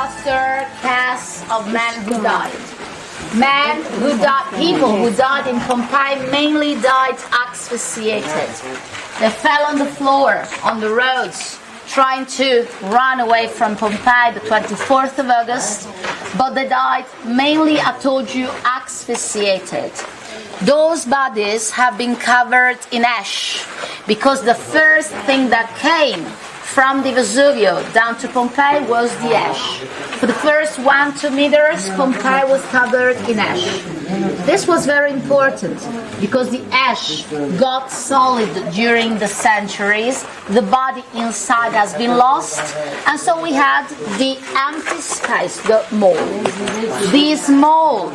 plaster casts of men who died. Men who died, people who died in Pompeii mainly died asphyxiated. They fell on the floor, on the roads, trying to run away from Pompeii the 24th of August, but they died mainly, I told you, asphyxiated. Those bodies have been covered in ash because the first thing that came from the Vesuvio down to Pompeii was the ash. For the first 1-2 meters, Pompeii was covered in ash. This was very important because the ash got solid during the centuries. The body inside has been lost, and so we had the empty space, the mold. This mold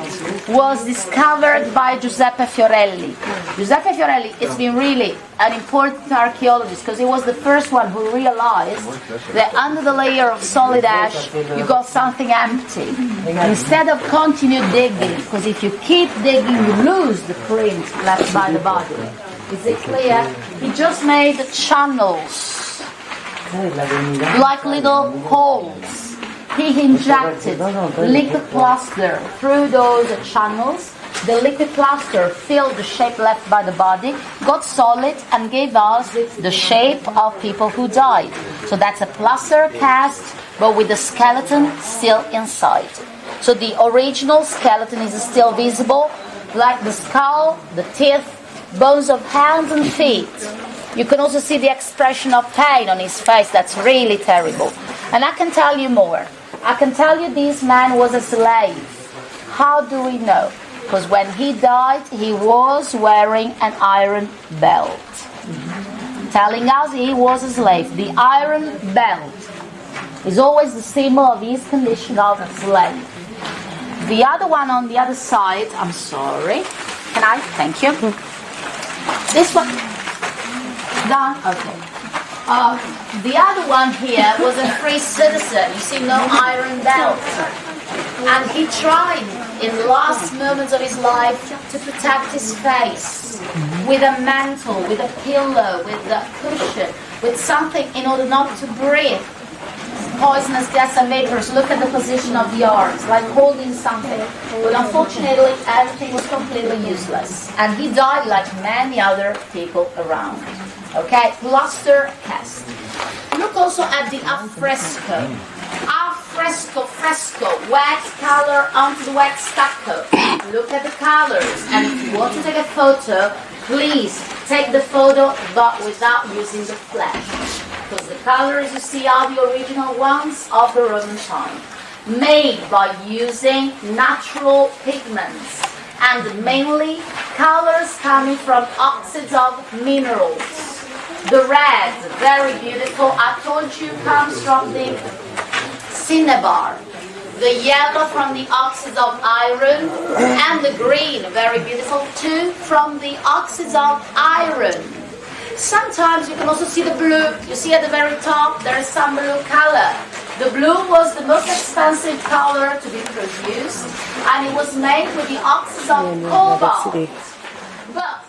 was discovered by Giuseppe Fiorelli. Giuseppe Fiorelli has been really an important archaeologist because he was the first one who realized that under the layer of solid ash you got something empty. Instead of continue digging, because if you keep digging you lose the print left by the body. Is it clear? He just made channels, like little holes. He injected liquid plaster through those channels. The liquid plaster filled the shape left by the body, got solid, and gave us the shape of people who died. So that's a plaster cast, but with the skeleton still inside. So the original skeleton is still visible, like the skull, the teeth, bones of hands and feet. You can also see the expression of pain on his face. That's really terrible. And I can tell you more. I can tell you this man was a slave. How do we know? Because when he died, he was wearing an iron belt. Telling us he was a slave. The iron belt is always the symbol of his condition of a slave. The other one on the other side, I'm sorry. Can I? Thank you. This one. Done? Okay. The other one here was a free citizen. You see, no iron belt. And he tried in the last moments of his life to protect his face with a mantle, with a pillow, with a cushion, with something in order not to breathe poisonous gas and vapors. Look at the position of the arms, like holding something. But unfortunately, everything was completely useless. And he died like many other people around. Okay, plaster cast. Look also at the affresco. Fresco, wet color onto the wet stucco. Look at the colors, and if you want to take a photo, please take the photo but without using the flash, because the colors you see are the original ones of the Roman time, made by using natural pigments and mainly colors coming from oxides of minerals. The red, very beautiful, I told you, comes from the cinnabar. The yellow from the oxides of iron, and the green, very beautiful too, from the oxides of iron. Sometimes you can also see the blue. You see at the very top there is some blue color. The blue was the most expensive color to be produced, and it was made with the oxides of cobalt. But